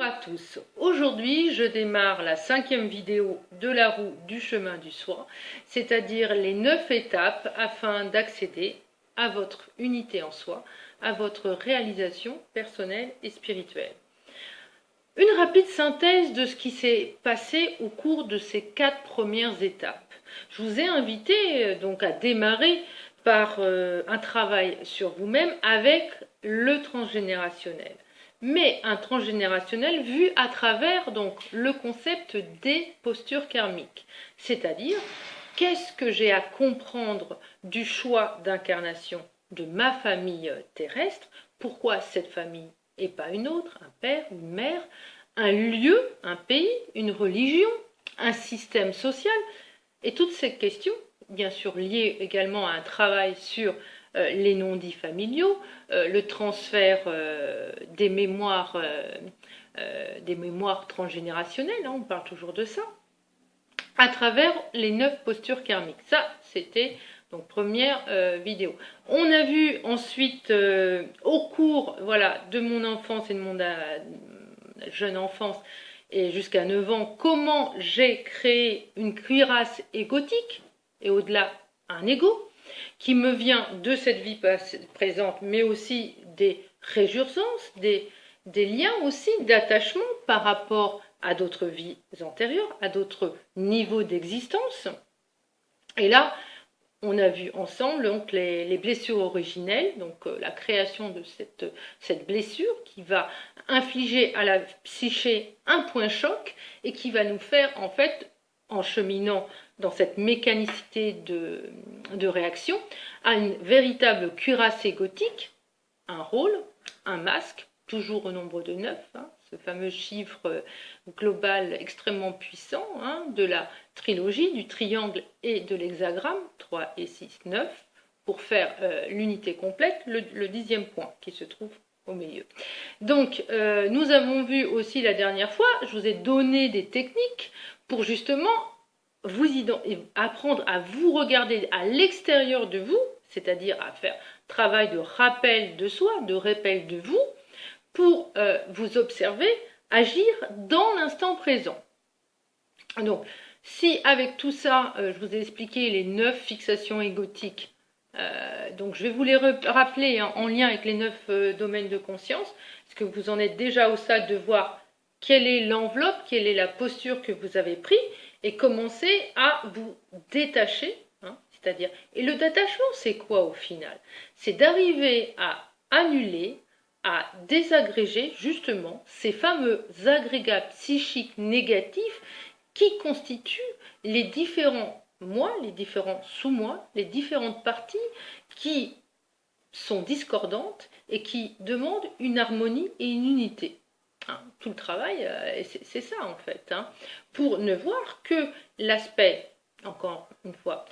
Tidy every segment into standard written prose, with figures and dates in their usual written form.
à tous. Aujourd'hui, je démarre la 5e vidéo de la roue du chemin du soi, c'est-à-dire les 9 étapes afin d'accéder à votre unité en soi, à votre réalisation personnelle et spirituelle. Une rapide synthèse de ce qui s'est passé au cours de ces 4 premières étapes. Je vous ai invité donc à démarrer par un travail sur vous-même avec le transgénérationnel. Mais un transgénérationnel vu à travers donc le concept des postures karmiques. C'est-à-dire, qu'est-ce que j'ai à comprendre du choix d'incarnation de ma famille terrestre? Pourquoi cette famille et pas une autre? Un père, une mère, un lieu, un pays, une religion, un système social? Et toutes ces questions, bien sûr liées également à un travail sur les non-dits familiaux, le transfert des mémoires transgénérationnelles, hein, on parle toujours de ça, à travers les 9 postures karmiques. Ça, c'était donc première vidéo. On a vu ensuite, au cours de mon enfance et de mon jeune enfance, et jusqu'à 9 ans, comment j'ai créé une cuirasse égotique, et au-delà, un ego, qui me vient de cette vie présente, mais aussi des réjouissances, des liens aussi d'attachement par rapport à d'autres vies antérieures, à d'autres niveaux d'existence. Et là, on a vu ensemble donc, les blessures originelles, donc la création de cette blessure qui va infliger à la psyché un point choc et qui va nous faire, en fait, en cheminant dans cette mécanicité de réaction, à une véritable cuirasse égotique, un rôle, un masque, toujours au nombre de 9, hein, ce fameux chiffre global extrêmement puissant hein, de la trilogie, du triangle et de l'hexagramme, 3 et 6, 9, pour faire l'unité complète, le 10e point qui se trouve au milieu. Donc, nous avons vu aussi la dernière fois, je vous ai donné des techniques pour justement apprendre à vous regarder à l'extérieur de vous, c'est-à-dire à faire travail de rappel de soi, de rappel de vous, pour vous observer, agir dans l'instant présent. Donc, si avec tout ça, je vous ai expliqué les 9 fixations égotiques, donc je vais vous les rappeler hein, en lien avec les 9 domaines de conscience, parce que vous en êtes déjà au stade de voir quelle est l'enveloppe, quelle est la posture que vous avez prise, et commencer à vous détacher, hein, c'est-à-dire, et le détachement c'est quoi au final? C'est d'arriver à annuler, à désagréger justement ces fameux agrégats psychiques négatifs qui constituent les différents moi, les différents sous-moi, les différentes parties qui sont discordantes et qui demandent une harmonie et une unité. Hein, tout le travail, c'est ça en fait, hein, pour ne voir que l'aspect, encore une fois,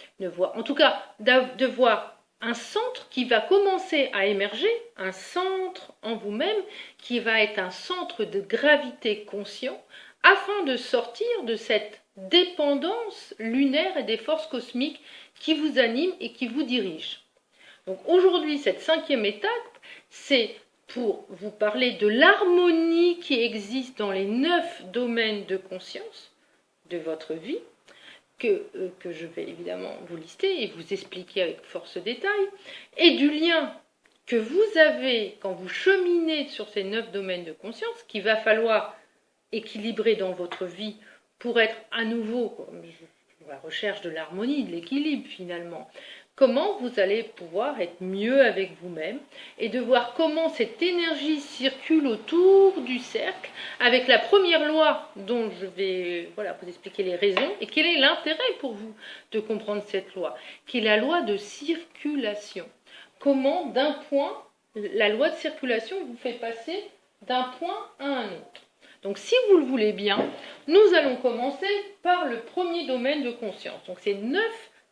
en tout cas, de voir un centre qui va commencer à émerger, un centre en vous-même qui va être un centre de gravité conscient afin de sortir de cette dépendance lunaire et des forces cosmiques qui vous animent et qui vous dirigent. Donc aujourd'hui, cette 5e étape, c'est pour vous parler de l'harmonie qui existe dans les 9 domaines de conscience de votre vie, que je vais évidemment vous lister et vous expliquer avec force détail, et du lien que vous avez quand vous cheminez sur ces 9 domaines de conscience, qu'il va falloir équilibrer dans votre vie pour être à nouveau à la recherche de l'harmonie, de l'équilibre finalement. Comment vous allez pouvoir être mieux avec vous-même et de voir comment cette énergie circule autour du cercle avec la première loi dont je vais vous expliquer les raisons et quel est l'intérêt pour vous de comprendre cette loi, qui est la loi de circulation. Comment d'un point, la loi de circulation vous fait passer d'un point à un autre. Donc si vous le voulez bien, nous allons commencer par le premier domaine de conscience. Donc c'est 9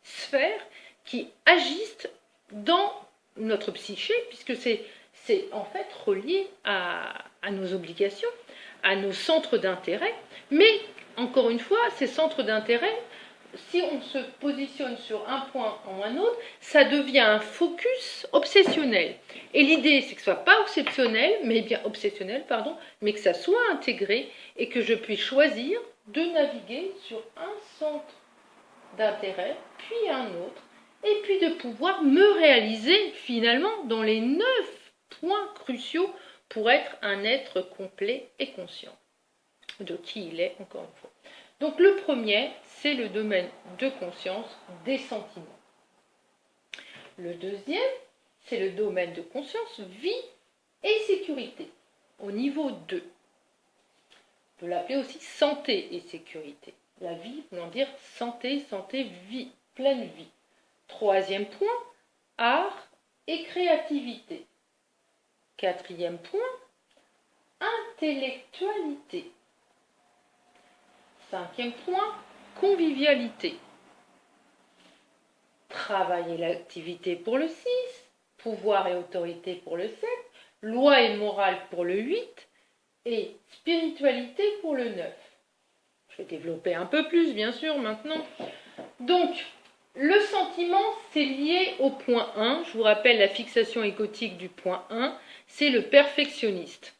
sphères qui agissent dans notre psyché, puisque c'est en fait relié à nos obligations, à nos centres d'intérêt. Mais, encore une fois, ces centres d'intérêt si on se positionne sur un point ou un autre, ça devient un focus obsessionnel. Et l'idée, c'est que ce soit pas obsessionnel, pardon, mais que ça soit intégré et que je puisse choisir de naviguer sur un centre d'intérêt, puis un autre, et puis de pouvoir me réaliser finalement dans les 9 points cruciaux pour être un être complet et conscient de qui il est, encore une fois. Donc le premier, c'est le domaine de conscience des sentiments. Le deuxième, c'est le domaine de conscience vie et sécurité, au niveau 2. On peut l'appeler aussi santé et sécurité. La vie voulant dire santé, vie, pleine vie. Troisième point, art et créativité. Quatrième point, intellectualité. Cinquième point, convivialité. Travail et l'activité pour le 6, pouvoir et autorité pour le 7, loi et morale pour le 8 et spiritualité pour le 9. Je vais développer un peu plus, bien sûr, maintenant. Donc, le sentiment, c'est lié au point 1. Je vous rappelle la fixation égotique du point 1, c'est le perfectionniste.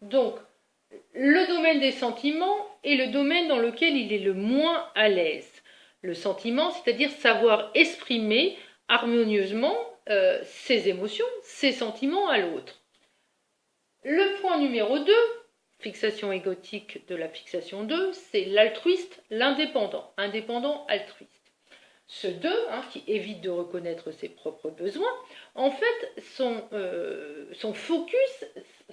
Donc, le domaine des sentiments est le domaine dans lequel il est le moins à l'aise. Le sentiment, c'est-à-dire savoir exprimer harmonieusement ses émotions, ses sentiments à l'autre. Le point numéro 2, fixation égotique de la fixation 2, c'est l'altruiste, l'indépendant, indépendant altruiste. Ce 2, qui évite de reconnaître ses propres besoins, en fait, son focus,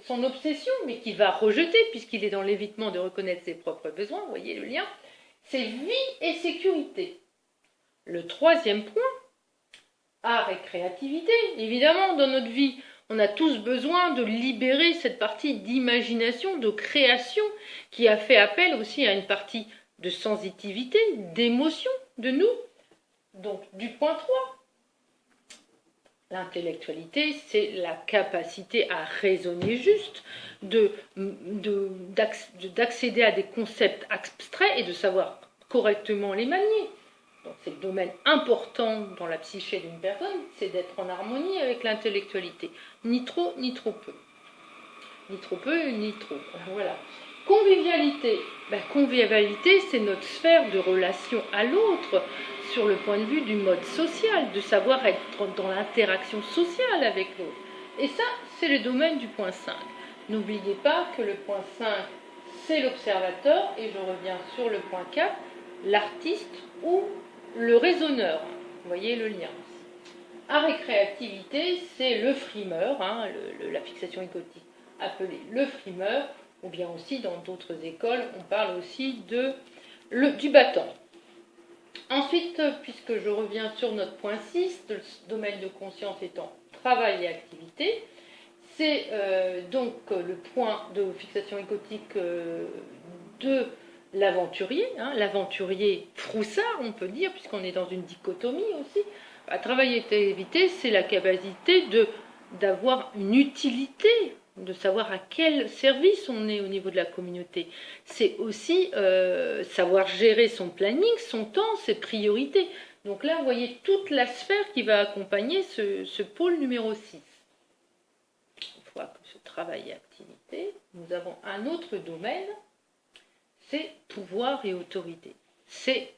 son obsession, mais qu'il va rejeter puisqu'il est dans l'évitement de reconnaître ses propres besoins, vous voyez le lien, c'est vie et sécurité. Le troisième point, art et créativité. Évidemment, dans notre vie, on a tous besoin de libérer cette partie d'imagination, de création, qui a fait appel aussi à une partie de sensitivité, d'émotion de nous. Donc, du point 3, l'intellectualité, c'est la capacité à raisonner juste, d'accéder à des concepts abstraits et de savoir correctement les manier. Donc, c'est le domaine important dans la psyché d'une personne, c'est d'être en harmonie avec l'intellectualité. Ni trop, ni trop peu. Ni trop peu, ni trop. Voilà. Convivialité. Convivialité, c'est notre sphère de relation à l'autre sur le point de vue du mode social, de savoir être dans l'interaction sociale avec l'autre. Et ça, c'est le domaine du point 5. N'oubliez pas que le point 5, c'est l'observateur, et je reviens sur le point 4, l'artiste ou le raisonneur. Vous voyez le lien. Art et créativité, c'est le frimeur, la fixation égotique appelée le frimeur, ou bien aussi dans d'autres écoles, on parle aussi du battant. Ensuite, puisque je reviens sur notre point 6, le domaine de conscience étant travail et activité, c'est donc le point de fixation égotique de l'aventurier, l'aventurier froussard, on peut dire, puisqu'on est dans une dichotomie aussi. Travail et activité, c'est la capacité d'avoir une utilité, de savoir à quel service on est au niveau de la communauté. C'est aussi savoir gérer son planning, son temps, ses priorités. Donc là, vous voyez toute la sphère qui va accompagner ce pôle numéro 6. Une fois que ce travail et activité, nous avons un autre domaine, c'est pouvoir et autorité. C'est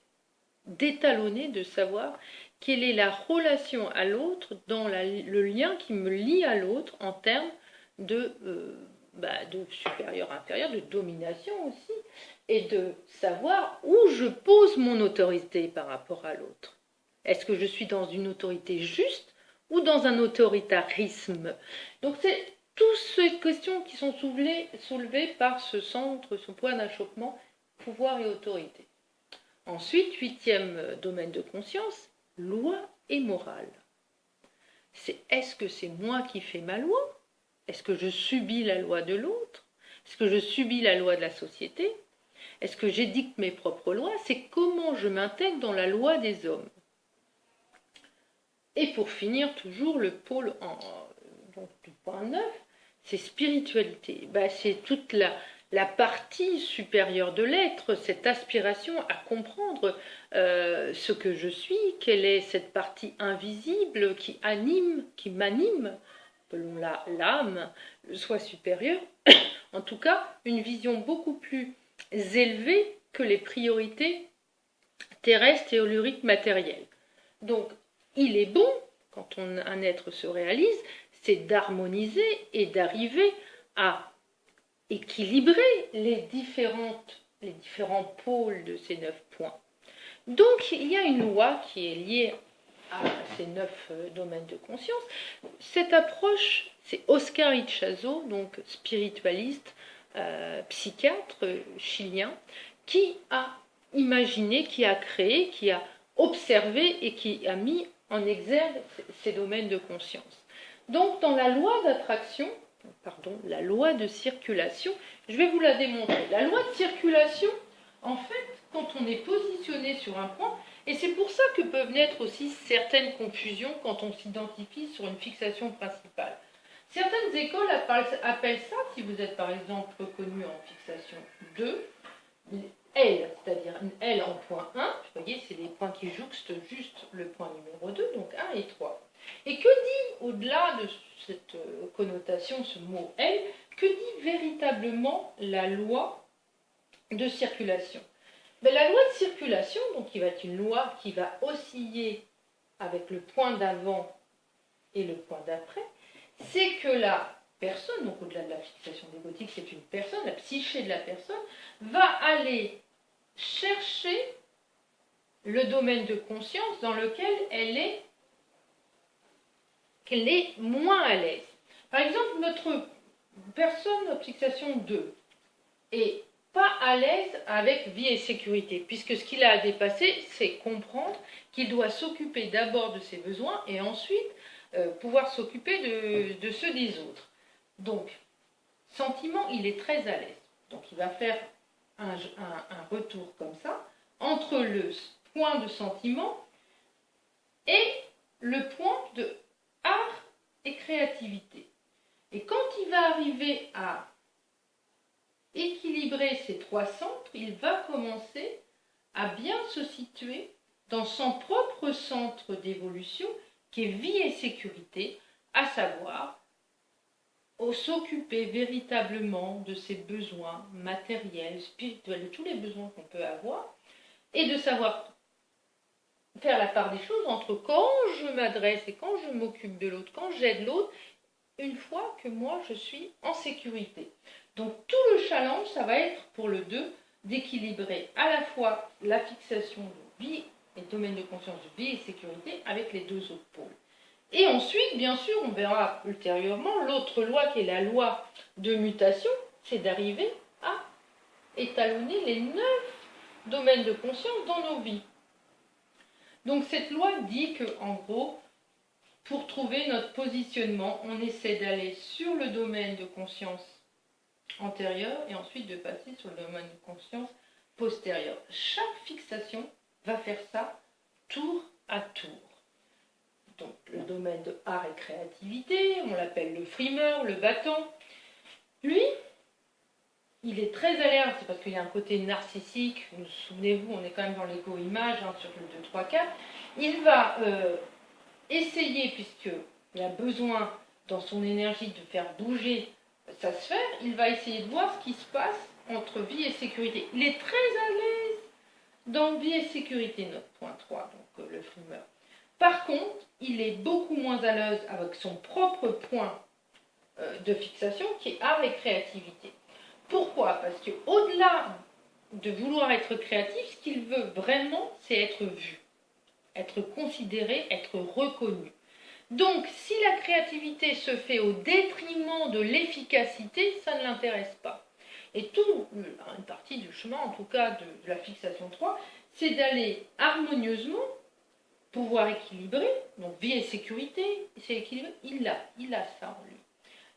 d'étalonner, de savoir quelle est la relation à l'autre dans le lien qui me lie à l'autre en termes de supérieur-inférieur, de domination aussi, et de savoir où je pose mon autorité par rapport à l'autre. Est-ce que je suis dans une autorité juste ou dans un autoritarisme? Donc c'est toutes ces questions qui sont soulevées par ce centre, ce point d'achoppement, pouvoir et autorité. Ensuite, 8e domaine de conscience, loi et morale. Est-ce que c'est moi qui fais ma loi? Est-ce que je subis la loi de l'autre? Est-ce que je subis la loi de la société? Est-ce que j'édicte mes propres lois? C'est comment je m'intègre dans la loi des hommes. Et pour finir, toujours le pôle donc, du point 9, c'est spiritualité. C'est toute la partie supérieure de l'être, cette aspiration à comprendre ce que je suis, quelle est cette partie invisible qui anime, qui m'anime, appelons l'âme, le soi supérieur, en tout cas une vision beaucoup plus élevée que les priorités terrestres et telluriques matérielles. Donc il est bon, quand un être se réalise, c'est d'harmoniser et d'arriver à équilibrer les différents pôles de ces 9 points. Donc il y a une loi qui est liée à ces 9 domaines de conscience. Cette approche, c'est Oscar Ichazo, donc spiritualiste, psychiatre chilien, qui a imaginé, qui a créé, qui a observé et qui a mis en exergue ces domaines de conscience. Donc dans la loi d'attraction, la loi de circulation, je vais vous la démontrer. La loi de circulation, en fait, quand on est positionné sur un point, et c'est pour ça que peuvent naître aussi certaines confusions quand on s'identifie sur une fixation principale. Certaines écoles appellent ça, si vous êtes par exemple reconnu en fixation 2, L, c'est-à-dire une L en point 1, vous voyez, c'est les points qui jouxtent juste le point numéro 2, donc 1 et 3. Et que dit, au-delà de cette connotation, ce mot L, que dit véritablement la loi de circulation? La loi de circulation, donc qui va être une loi qui va osciller avec le point d'avant et le point d'après, c'est que la personne, donc au-delà de la fixation dégotique, c'est une personne, la psyché de la personne, va aller chercher le domaine de conscience dans lequel elle est moins à l'aise. Par exemple, notre personne fixation 2 est pas à l'aise avec vie et sécurité, puisque ce qu'il a à dépasser, c'est comprendre qu'il doit s'occuper d'abord de ses besoins et ensuite pouvoir s'occuper de ceux des autres. Donc, sentiment, il est très à l'aise. Donc, il va faire un retour comme ça, entre le point de sentiment et le point de art et créativité. Et quand il va arriver à équilibrer ces 3 centres, il va commencer à bien se situer dans son propre centre d'évolution qui est vie et sécurité, à savoir s'occuper véritablement de ses besoins matériels, spirituels, de tous les besoins qu'on peut avoir, et de savoir faire la part des choses entre quand je m'adresse et quand je m'occupe de l'autre, quand j'aide l'autre, une fois que moi je suis en sécurité. Donc tout le challenge, ça va être pour le 2 d'équilibrer à la fois la fixation de vie et domaine de conscience de vie et sécurité avec les 2 autres pôles. Et ensuite, bien sûr, on verra ultérieurement l'autre loi qui est la loi de mutation, c'est d'arriver à étalonner les 9 domaines de conscience dans nos vies. Donc cette loi dit que, en gros, pour trouver notre positionnement, on essaie d'aller sur le domaine de conscience antérieur et ensuite de passer sur le domaine de conscience postérieur. Chaque fixation va faire ça tour à tour. Donc le domaine de art et créativité, on l'appelle le frimeur, le battant. Lui, il est très alerte, c'est parce qu'il y a un côté narcissique, souvenez-vous, on est quand même dans l'égo-image, sur le 2, 3, 4. Il va essayer, puisqu'il a besoin dans son énergie de faire bouger sa sphère, il va essayer de voir ce qui se passe entre vie et sécurité. Il est très à l'aise dans vie et sécurité, notre point 3, donc le frimeur. Par contre, il est beaucoup moins à l'aise avec son propre point de fixation qui est art et créativité. Pourquoi? Parce qu'au-delà de vouloir être créatif, ce qu'il veut vraiment, c'est être vu, être considéré, être reconnu. Donc, si la créativité se fait au détriment de l'efficacité, ça ne l'intéresse pas. Et une partie du chemin, en tout cas de la fixation 3, c'est d'aller harmonieusement pouvoir équilibrer, donc vie et sécurité, c'est équilibré, il a ça en lui.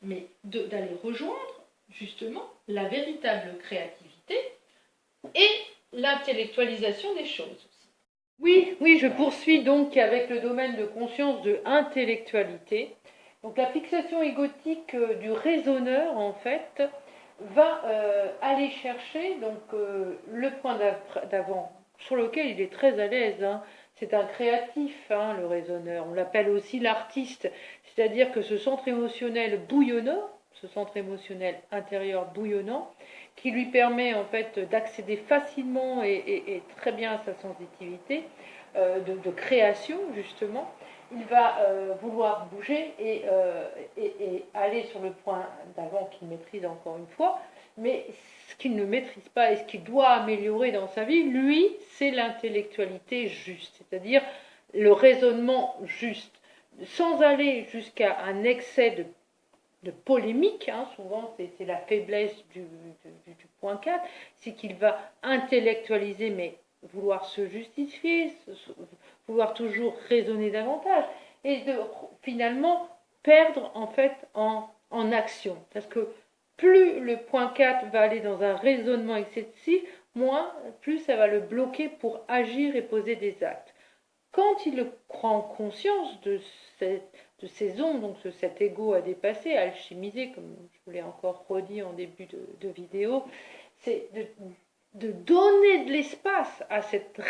Mais d'aller rejoindre justement la véritable créativité et l'intellectualisation des choses. Oui, je poursuis donc avec le domaine de conscience de intellectualité. Donc la fixation égotique du raisonneur, en fait, va aller chercher donc le point d'avant sur lequel il est très à l'aise. Hein. C'est un créatif, hein, le raisonneur. On l'appelle aussi l'artiste, c'est-à-dire que ce centre émotionnel bouillonnant, ce centre émotionnel intérieur bouillonnant, qui lui permet en fait d'accéder facilement et très bien à sa sensibilité, de création justement, il va vouloir bouger et aller sur le point d'avant qu'il maîtrise encore une fois, mais ce qu'il ne maîtrise pas et ce qu'il doit améliorer dans sa vie, lui, c'est l'intellectualité juste, c'est-à-dire le raisonnement juste, sans aller jusqu'à un excès de polémique, hein, souvent c'est la faiblesse du point 4, c'est qu'il va intellectualiser, mais vouloir se justifier, vouloir toujours raisonner davantage, et de finalement perdre en fait en action. Parce que plus le point 4 va aller dans un raisonnement excessif, moins, plus ça va le bloquer pour agir et poser des actes. Quand il prend conscience de ces ondes, donc de cet ego à dépasser, à alchimiser, comme je vous l'ai encore redit en début de vidéo, c'est de donner de l'espace à cette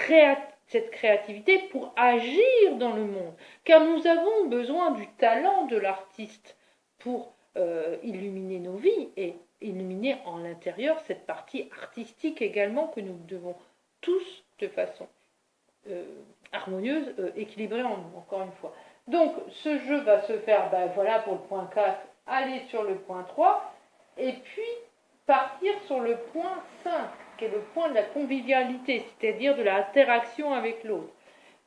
créativité pour agir dans le monde. Car nous avons besoin du talent de l'artiste pour illuminer nos vies et illuminer en l'intérieur cette partie artistique également que nous devons tous de façon harmonieuse, équilibrée encore une fois. Donc ce jeu va se faire, voilà pour le point 4, aller sur le point 3 et puis partir sur le point 5 qui est le point de la convivialité, c'est-à-dire de l'interaction avec l'autre.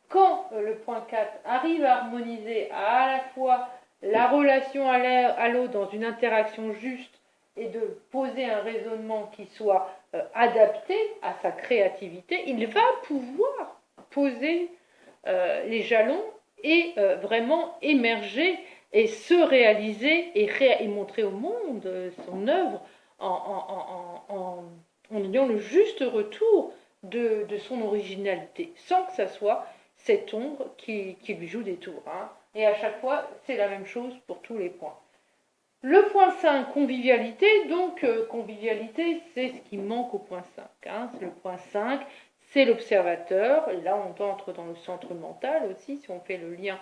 Quand le point 4 arrive à harmoniser à la fois la relation à l'autre dans une interaction juste et de poser un raisonnement qui soit adapté à sa créativité, il va pouvoir poser les jalons et vraiment émerger et se réaliser et montrer au monde son œuvre en ayant le juste retour de son originalité, sans que ça soit cette ombre qui lui joue des tours. Hein. Et à chaque fois, c'est la même chose pour tous les points. Le point 5, convivialité. Donc, convivialité, c'est ce qui manque au point 5. Hein. Le point 5, c'est l'observateur. Et là, on entre dans le centre mental aussi, si on fait le lien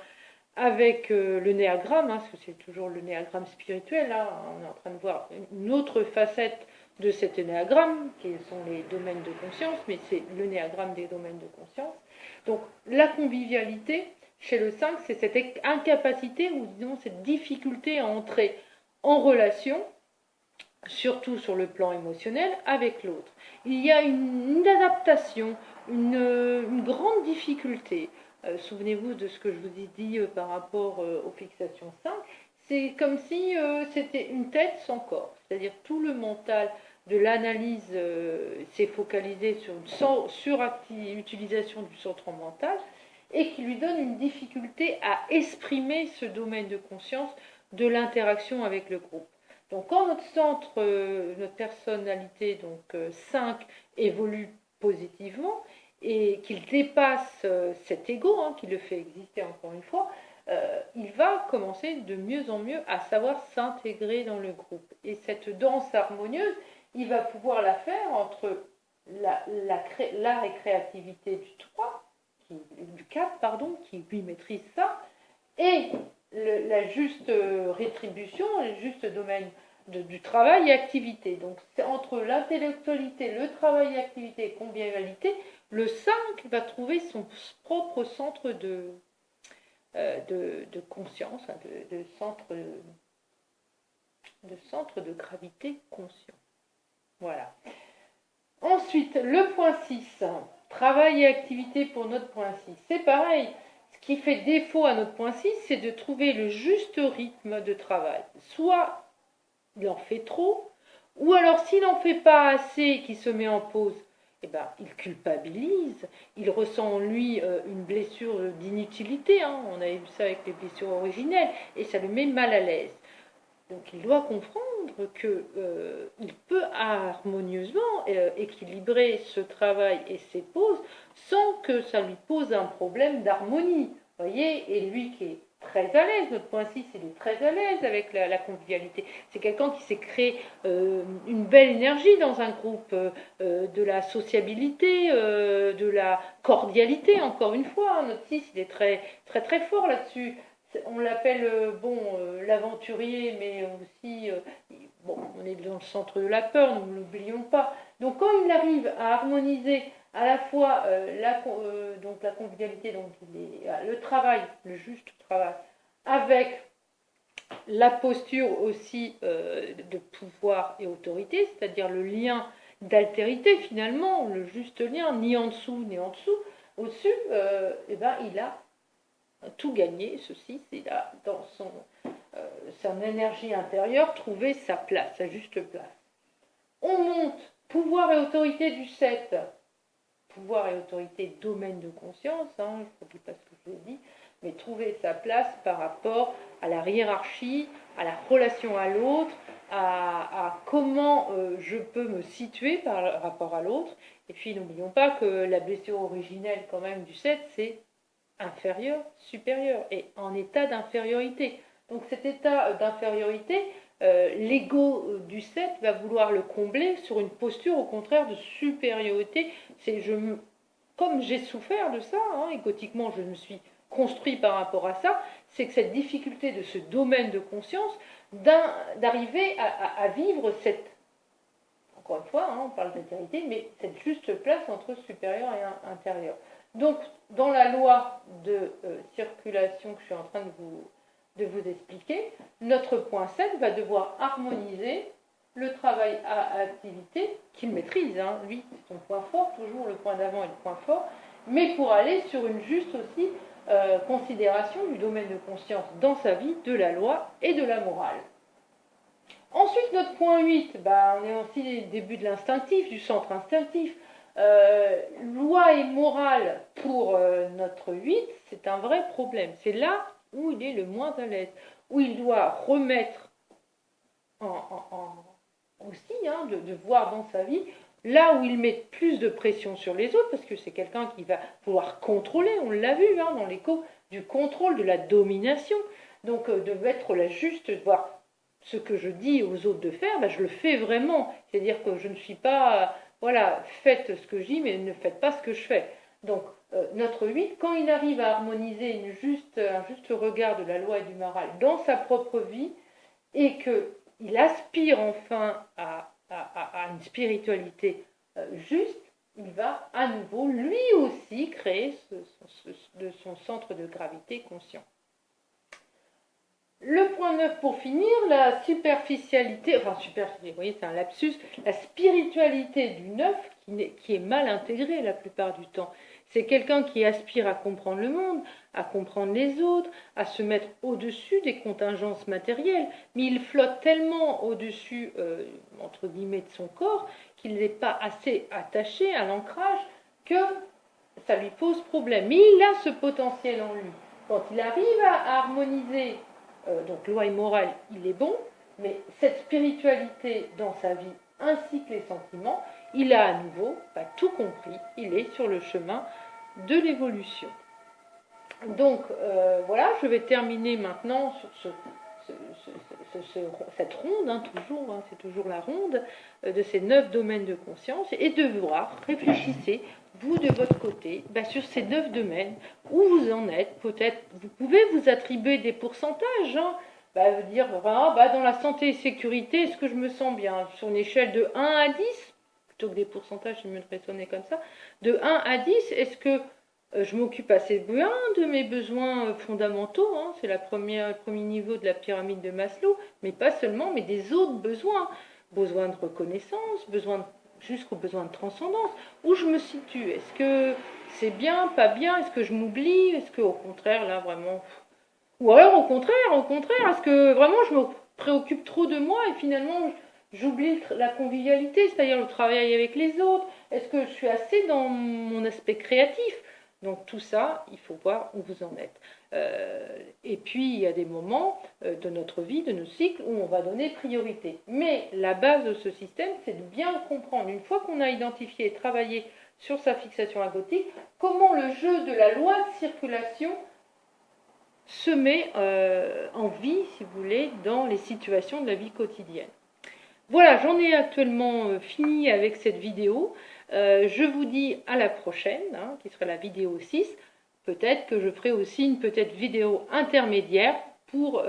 avec le néagramme, hein, parce que c'est toujours le néagramme spirituel. Hein. On est en train de voir une autre facette de cet néagramme, qui sont les domaines de conscience, mais c'est le néagramme des domaines de conscience. Donc, la convivialité, chez le 5, c'est cette incapacité, ou disons cette difficulté à entrer en relation, surtout sur le plan émotionnel, avec l'autre. Il y a une adaptation, une grande difficulté. Souvenez-vous de ce que je vous ai dit par rapport aux fixations 5. C'est comme si c'était une tête sans corps. C'est-à-dire tout le mental de l'analyse s'est focalisé sur une surutilisation du centre mental et qui lui donne une difficulté à exprimer ce domaine de conscience de l'interaction avec le groupe. Donc quand notre centre, notre personnalité, donc 5, évolue positivement et qu'il dépasse cet ego, hein, qui le fait exister encore une fois, il va commencer de mieux en mieux à savoir s'intégrer dans le groupe. Et cette danse harmonieuse, il va pouvoir la faire entre l'art et créativité du 3, du 4, pardon, qui lui maîtrise ça, et la juste rétribution, le juste domaine du travail et activité. Donc c'est entre l'intellectualité, le travail et activité et convivialité, le 5 va trouver son propre centre de conscience, hein, centre de gravité conscient. Voilà. Ensuite, le point 6, travail et activité pour notre point 6. C'est pareil, ce qui fait défaut à notre point 6, c'est de trouver le juste rythme de travail. Soit il en fait trop, ou alors s'il n'en fait pas assez et qu'il se met en pause, eh ben, il culpabilise, il ressent en lui une blessure d'inutilité, hein. On avait vu ça avec les blessures originelles, et ça le met mal à l'aise. Donc il doit comprendre qu'il peut harmonieusement équilibrer ce travail et ses pauses sans que ça lui pose un problème d'harmonie. Voyez, et lui qui est très à l'aise. Notre point 6, il est très à l'aise avec la convivialité. C'est quelqu'un qui sait créer une belle énergie dans un groupe, de la sociabilité, de la cordialité, encore une fois. Hein. Notre 6, il est très, très, très fort là-dessus. On l'appelle, l'aventurier, mais aussi, bon, on est dans le centre de la peur, ne l'oublions pas. Donc quand il arrive à harmoniser à la fois donc la convivialité, donc le travail, le juste travail, avec la posture aussi de pouvoir et autorité, c'est-à-dire le lien d'altérité finalement, le juste lien, ni en dessous ni en dessous, au-dessus, il a tout gagné, ceci, il a dans son énergie intérieure trouvé sa place, sa juste place. On monte pouvoir et autorité du 7, pouvoir et autorité, domaine de conscience, je ne redis pas ce que je vous ai dit, mais trouver sa place par rapport à la hiérarchie, à la relation à l'autre, à comment je peux me situer par rapport à l'autre. Et puis n'oublions pas que la blessure originelle quand même du 7, c'est inférieur, supérieur, et en état d'infériorité. Donc cet état d'infériorité, l'ego du 7 va vouloir le combler sur une posture au contraire de supériorité. Comme j'ai souffert de ça, égotiquement je me suis construit par rapport à ça, c'est que cette difficulté de ce domaine de conscience, d'arriver à vivre cette, encore une fois, on parle d'altérité, mais cette juste place entre supérieur et intérieur. Donc, dans la loi de circulation que je suis en train de vous expliquer, notre point 7 va devoir harmoniser le travail à activité qu'il maîtrise. Lui, c'est son point fort, toujours le point d'avant et le point fort, mais pour aller sur une juste aussi considération du domaine de conscience dans sa vie, de la loi et de la morale. Ensuite, notre point 8, on est aussi au début de l'instinctif, du centre instinctif. Loi et morale pour notre 8, c'est un vrai problème. C'est là où il est le moins à l'aise, où il doit remettre aussi, de voir dans sa vie, là où il met plus de pression sur les autres, parce que c'est quelqu'un qui va pouvoir contrôler, on l'a vu dans l'écho, du contrôle, de la domination, donc de mettre la juste, de voir ce que je dis aux autres de faire, je le fais vraiment, c'est-à-dire que je ne suis pas, faites ce que je dis, mais ne faites pas ce que je fais. Donc, notre 8, quand il arrive à harmoniser un juste regard de la loi et du moral dans sa propre vie, et qu'il aspire enfin à une spiritualité juste, il va à nouveau, lui aussi, créer son centre de gravité conscient. Le point 9 pour finir, la superficialité, vous voyez c'est un lapsus, la spiritualité du 9 qui est mal intégrée la plupart du temps. C'est quelqu'un qui aspire à comprendre le monde, à comprendre les autres, à se mettre au-dessus des contingences matérielles, mais il flotte tellement au-dessus, entre guillemets, de son corps, qu'il n'est pas assez attaché à l'ancrage que ça lui pose problème. Mais il a ce potentiel en lui. Quand il arrive à harmoniser donc loi et morale, il est bon, mais cette spiritualité dans sa vie ainsi que les sentiments, il a à nouveau tout compris, il est sur le chemin de l'évolution. Donc voilà, je vais terminer maintenant sur cette ronde, toujours, c'est toujours la ronde, de ces 9 domaines de conscience, et de voir, réfléchissez, vous de votre côté, sur ces 9 domaines, où vous en êtes, peut-être, vous pouvez vous attribuer des pourcentages, dire, dans la santé et sécurité, est-ce que je me sens bien, sur une échelle de 1 à 10, plutôt que des pourcentages, c'est mieux de raisonner comme ça, de 1 à 10, est-ce que je m'occupe assez bien de mes besoins fondamentaux, c'est le premier niveau de la pyramide de Maslow, mais pas seulement, mais des autres besoins, besoin de reconnaissance, jusqu'aux besoins de transcendance, où je me situe, est-ce que c'est bien, pas bien, est-ce que je m'oublie, est-ce qu'au contraire, là, vraiment, ou alors au contraire, est-ce que vraiment je me préoccupe trop de moi et finalement j'oublie la convivialité, c'est-à-dire le travail avec les autres, est-ce que je suis assez dans mon aspect créatif? Donc tout ça, il faut voir où vous en êtes. Et puis il y a des moments de notre vie, de nos cycles, où on va donner priorité. Mais la base de ce système, c'est de bien comprendre, une fois qu'on a identifié et travaillé sur sa fixation agotique, comment le jeu de la loi de circulation se met en vie, si vous voulez, dans les situations de la vie quotidienne. Voilà, j'en ai actuellement fini avec cette vidéo. Je vous dis à la prochaine, hein, qui sera la vidéo 6. Peut-être que je ferai aussi une vidéo intermédiaire pour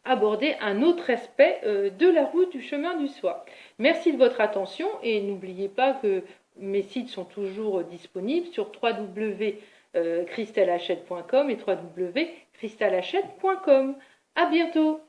aborder un autre aspect de la route du chemin du soi. Merci de votre attention et n'oubliez pas que mes sites sont toujours disponibles sur www.christelehachette.com et www.christelehachette.com. À bientôt!